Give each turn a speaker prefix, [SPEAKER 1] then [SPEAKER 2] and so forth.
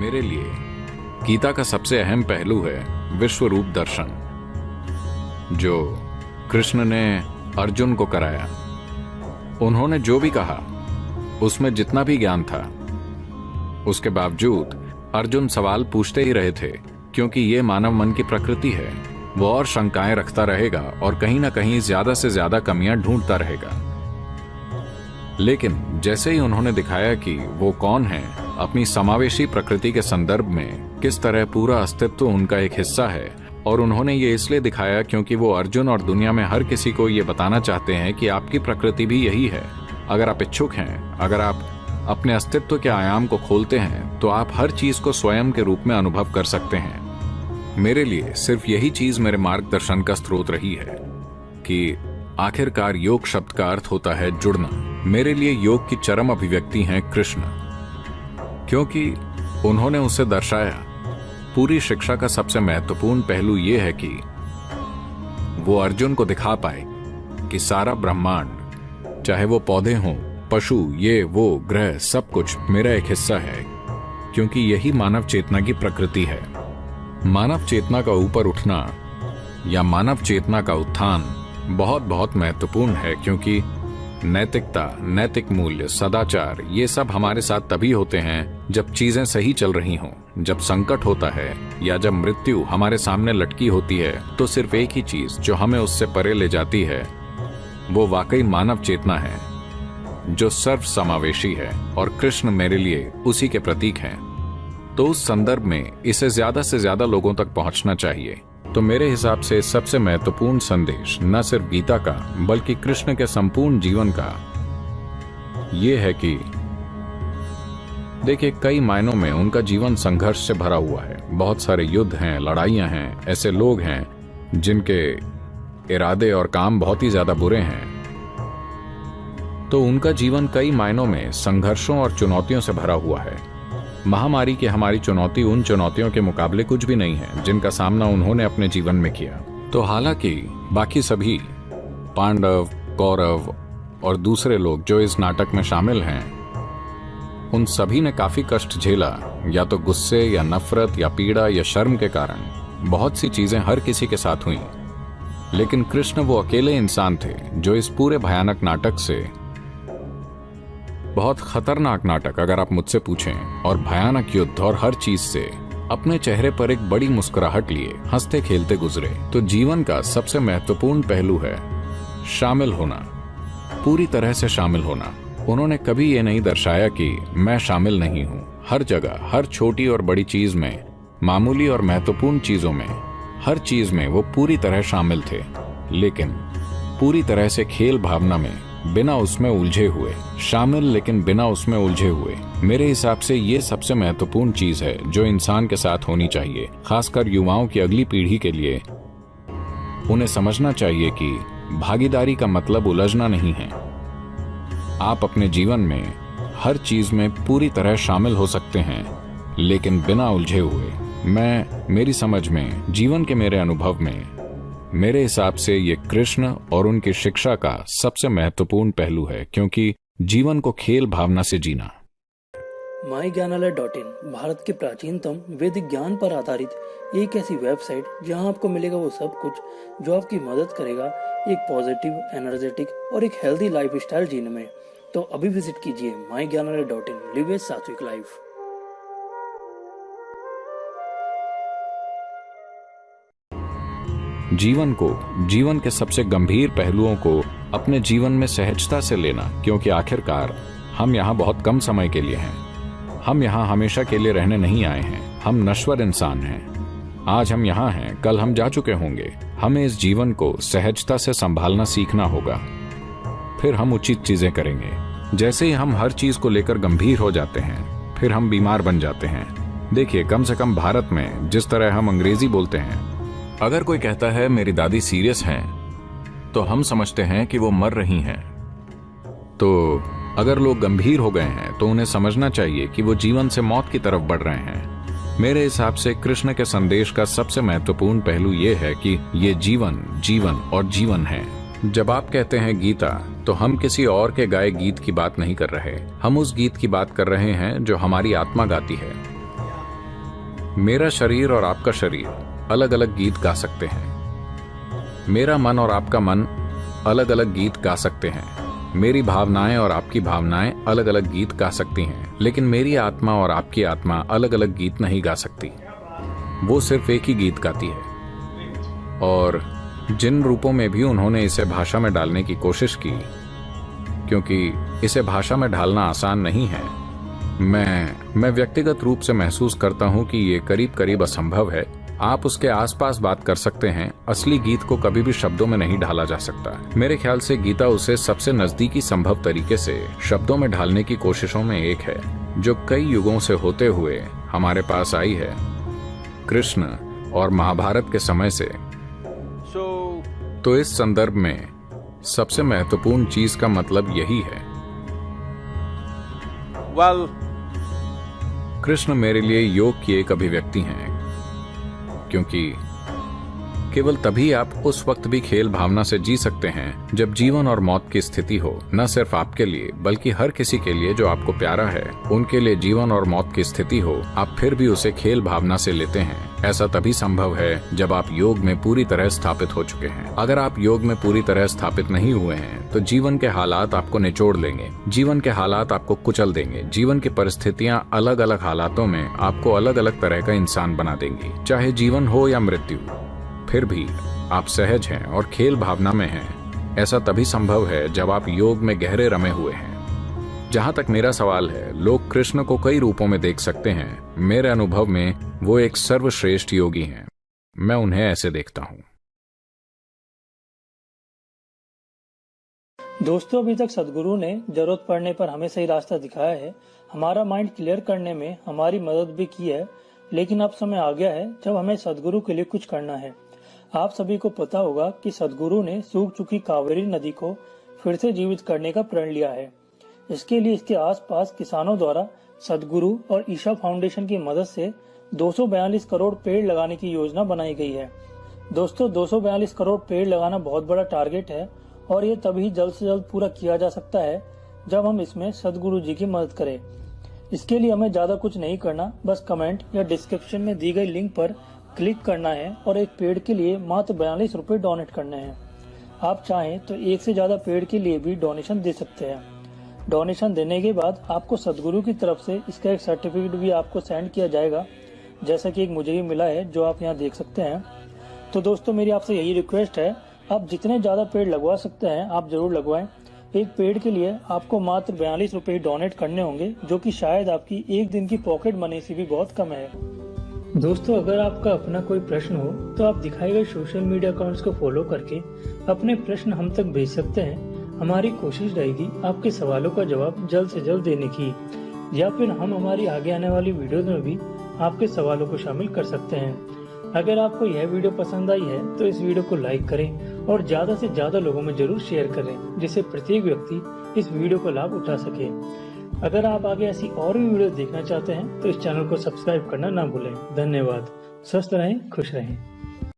[SPEAKER 1] मेरे लिए गीता का सबसे अहम पहलू है विश्व रूप दर्शन, जो कृष्ण ने अर्जुन को कराया। उन्होंने जो भी कहा उसमें जितना भी ज्ञान था, उसके बावजूद अर्जुन सवाल पूछते ही रहे थे, क्योंकि ये मानव मन की प्रकृति है। वो और शंकाएं रखता रहेगा और कहीं ना कहीं ज्यादा से ज्यादा कमियां ढूंढता रहेगा। लेकिन जैसे ही उन्होंने दिखाया कि वो कौन है, अपनी समावेशी प्रकृति के संदर्भ में किस तरह पूरा अस्तित्व उनका एक हिस्सा है, और उन्होंने ये इसलिए दिखाया क्योंकि वो अर्जुन और दुनिया में हर किसी को ये बताना चाहते हैं कि आपकी प्रकृति भी यही है। अगर आप इच्छुक हैं, अगर आप अपने अस्तित्व के आयाम को खोलते हैं, तो आप हर चीज को स्वयं के रूप में अनुभव कर सकते हैं। मेरे लिए सिर्फ यही चीज मेरे मार्गदर्शन का स्रोत रही है कि आखिरकार योग शब्द का अर्थ होता है जुड़ना। मेरे लिए योग की चरम अभिव्यक्ति है कृष्ण, क्योंकि उन्होंने उसे दर्शाया। पूरी शिक्षा का सबसे महत्वपूर्ण पहलू यह है कि वो अर्जुन को दिखा पाए कि सारा ब्रह्मांड, चाहे वो पौधे हों, पशु, ये वो ग्रह, सब कुछ मेरा एक हिस्सा है, क्योंकि यही मानव चेतना की प्रकृति है। मानव चेतना का ऊपर उठना या मानव चेतना का उत्थान बहुत बहुत महत्वपूर्ण है, क्योंकि नैतिकता, नैतिक मूल्य, सदाचार, ये सब हमारे साथ तभी होते हैं जब चीजें सही चल रही हों। जब संकट होता है या जब मृत्यु हमारे सामने लटकी होती है, तो सिर्फ एक ही चीज जो हमें उससे परे ले जाती है, वो वाकई मानव चेतना है, जो सर्व समावेशी है, और कृष्ण मेरे लिए उसी के प्रतीक हैं। तो उस संदर्भ में इसे ज्यादा से ज्यादा लोगों तक पहुंचना चाहिए। तो मेरे हिसाब से सबसे महत्वपूर्ण संदेश न सिर्फ गीता का बल्कि कृष्ण के संपूर्ण जीवन का ये है कि देखिए, कई मायनों में उनका जीवन संघर्ष से भरा हुआ है। बहुत सारे युद्ध हैं, लड़ाइयां हैं, ऐसे लोग हैं जिनके इरादे और काम बहुत ही ज्यादा बुरे हैं। तो उनका जीवन कई मायनों में संघर्षों और चुनौतियों से भरा हुआ है। महामारी की हमारी चुनौती उन चुनौतियों के मुकाबले कुछ भी नहीं है जिनका सामना उन्होंने अपने जीवन में किया। तो हालांकि बाकी सभी पांडव, कौरव और दूसरे लोग जो इस नाटक में शामिल हैं, उन सभी ने काफी कष्ट झेला, या तो गुस्से या नफरत या पीड़ा या शर्म के कारण। बहुत सी चीजें हर किसी के साथ हुई, लेकिन कृष्ण वो अकेले इंसान थे जो इस पूरे भयानक नाटक से, बहुत खतरनाक नाटक अगर आप मुझसे पूछें, और भयानक युद्ध और हर चीज से अपने चेहरे पर एक बड़ी मुस्कुराहट लिए हंसते खेलते गुजरे। तो जीवन का सबसे महत्वपूर्ण पहलू है शामिल होना, पूरी तरह से शामिल होना। उन्होंने कभी ये नहीं दर्शाया कि मैं शामिल नहीं हूँ। हर जगह, हर छोटी और बड़ी चीज में, मामूली और महत्वपूर्ण चीजों में, हर चीज में वो पूरी तरह शामिल थे, लेकिन पूरी तरह से खेल भावना में, बिना उसमें उलझे हुए। शामिल लेकिन बिना उसमें उलझे हुए। मेरे हिसाब से ये सबसे महत्वपूर्ण चीज है जो इंसान के साथ होनी चाहिए। खासकर युवाओं की अगली पीढ़ी के लिए उन्हें समझना चाहिए कि भागीदारी का मतलब उलझना नहीं है। आप अपने जीवन में हर चीज में पूरी तरह शामिल हो सकते हैं, लेकिन बिना उलझे हुए। मेरी समझ में, जीवन के मेरे अनुभव में, मेरे हिसाब से ये कृष्ण और उनकी शिक्षा का सबसे महत्वपूर्ण पहलू है, क्योंकि जीवन को खेल भावना से जीना।
[SPEAKER 2] myज्ञानालय.in भारत के प्राचीनतम वैदिक ज्ञान पर आधारित एक ऐसी वेबसाइट जहां आपको मिलेगा वो सब कुछ जो आपकी मदद करेगा एक पॉजिटिव, एनर्जेटिक और एक हेल्दी लाइफस्टाइल जीने में। तो अभी विजिट कीजिए myज्ञानालय.in। लिव ए सात्विक लाइफ।
[SPEAKER 1] जीवन के सबसे गंभीर पहलुओं को अपने जीवन में सहजता से लेना, क्योंकि आखिरकार हम यहाँ बहुत कम समय के लिए हैं। हम यहाँ हमेशा के लिए रहने नहीं आए हैं। हम नश्वर इंसान हैं। आज हम यहाँ हैं, कल हम जा चुके होंगे। हमें इस जीवन को सहजता से संभालना सीखना होगा, फिर हम उचित चीजें करेंगे। जैसे ही हम हर चीज को लेकर गंभीर हो जाते हैं, फिर हम बीमार बन जाते हैं। देखिए, कम से कम भारत में जिस तरह हम अंग्रेजी बोलते हैं, अगर कोई कहता है मेरी दादी सीरियस हैं, तो हम समझते हैं कि वो मर रही हैं। तो अगर लोग गंभीर हो गए हैं तो उन्हें समझना चाहिए कि वो जीवन से मौत की तरफ बढ़ रहे हैं। मेरे हिसाब से कृष्ण के संदेश का सबसे महत्वपूर्ण पहलू ये है कि ये जीवन और जीवन है। जब आप कहते हैं गीता, तो हम किसी और के गाए गीत की बात नहीं कर रहे। हम उस गीत की बात कर रहे हैं जो हमारी आत्मा गाती है। मेरा शरीर और आपका शरीर अलग अलग गीत गा सकते हैं। मेरा मन और आपका मन अलग अलग गीत गा सकते हैं। मेरी भावनाएं और आपकी भावनाएं अलग अलग गीत गा सकती हैं, लेकिन मेरी आत्मा और आपकी आत्मा अलग अलग गीत नहीं गा सकती। वो सिर्फ एक ही गीत गाती है। और जिन रूपों में भी उन्होंने इसे भाषा में डालने की कोशिश की, क्योंकि इसे भाषा में ढालना आसान नहीं है, मैं व्यक्तिगत रूप से महसूस करता हूं कि ये करीब करीब असंभव है। आप उसके आसपास बात कर सकते हैं, असली गीत को कभी भी शब्दों में नहीं ढाला जा सकता। मेरे ख्याल से गीता उसे सबसे नजदीकी संभव तरीके से शब्दों में ढालने की कोशिशों में एक है, जो कई युगों से होते हुए हमारे पास आई है, कृष्ण और महाभारत के समय से। तो इस संदर्भ में सबसे महत्वपूर्ण चीज का मतलब यही है। कृष्ण मेरे लिए योग की एक अभिव्यक्ति है, क्योंकि केवल तभी आप उस वक्त भी खेल भावना से जी सकते हैं जब जीवन और मौत की स्थिति हो, न सिर्फ आपके लिए बल्कि हर किसी के लिए जो आपको प्यारा है, उनके लिए जीवन और मौत की स्थिति हो, आप फिर भी उसे खेल भावना से लेते हैं। ऐसा तभी संभव है जब आप योग में पूरी तरह स्थापित हो चुके हैं। अगर आप योग में पूरी तरह स्थापित नहीं हुए हैं तो जीवन के हालात आपको निचोड़ लेंगे, जीवन के हालात आपको कुचल देंगे। जीवन की परिस्थितियां अलग अलग हालातों में आपको अलग अलग तरह का इंसान बना देंगी, चाहे जीवन हो या मृत्यु। फिर भी आप सहज हैं और खेल भावना में हैं। ऐसा तभी संभव है जब आप योग में गहरे रमे हुए हैं। जहां तक मेरा सवाल है, लोग कृष्ण को कई रूपों में देख सकते हैं। मेरे अनुभव में वो एक सर्वश्रेष्ठ योगी हैं। मैं उन्हें ऐसे देखता हूं।
[SPEAKER 2] दोस्तों, अभी तक सदगुरु ने जरूरत पड़ने पर हमें सही रास्ता दिखाया है, हमारा माइंड क्लियर करने में हमारी मदद भी की है। लेकिन अब समय आ गया है जब हमें सदगुरु के लिए कुछ करना है। आप सभी को पता होगा कि सदगुरु ने सूख चुकी कावेरी नदी को फिर से जीवित करने का प्रण लिया है। इसके लिए इसके आसपास किसानों द्वारा सदगुरु और ईशा फाउंडेशन की मदद से 242 करोड़ पेड़ लगाने की योजना बनाई गई है। दोस्तों, 242 करोड़ पेड़ लगाना बहुत बड़ा टारगेट है और ये तभी जल्द से जल्द पूरा किया जा सकता है जब हम इसमें सदगुरु जी की मदद करें। इसके लिए हमें ज्यादा कुछ नहीं करना, बस कमेंट या डिस्क्रिप्शन में दी गई लिंक पर क्लिक करना है और एक पेड़ के लिए मात्र 42 रुपए डोनेट करने हैं। आप चाहें तो एक से ज्यादा पेड़ के लिए भी डोनेशन दे सकते हैं। डोनेशन देने के बाद आपको सदगुरु की तरफ से इसका एक सर्टिफिकेट भी आपको सेंड किया जाएगा, जैसा कि एक मुझे भी मिला है जो आप यहाँ देख सकते हैं। तो दोस्तों, मेरी आपसे यही रिक्वेस्ट है, आप जितने ज्यादा पेड़ लगवा सकते हैं आप जरूर लगवाएं। एक पेड़ के लिए आपको मात्र 42 रुपए डोनेट करने होंगे, जो कि शायद आपकी एक दिन की पॉकेट मनी से भी बहुत कम है। दोस्तों, अगर आपका अपना कोई प्रश्न हो तो आप दिखाए गए सोशल मीडिया अकाउंट्स को फॉलो करके अपने प्रश्न हम तक भेज सकते हैं। हमारी कोशिश रहेगी आपके सवालों का जवाब जल्द से जल्द देने की, या फिर हम हमारी आगे आने वाली वीडियोज में भी आपके सवालों को शामिल कर सकते हैं। अगर आपको यह वीडियो पसंद आई है तो इस वीडियो को लाइक करें और ज्यादा से ज्यादा लोगों में जरूर शेयर करें, जिससे प्रत्येक व्यक्ति इस वीडियो का लाभ उठा सके। अगर आप आगे ऐसी और भी वीडियो देखना चाहते हैं तो इस चैनल को सब्सक्राइब करना ना भूलें। धन्यवाद। स्वस्थ रहें, खुश रहें।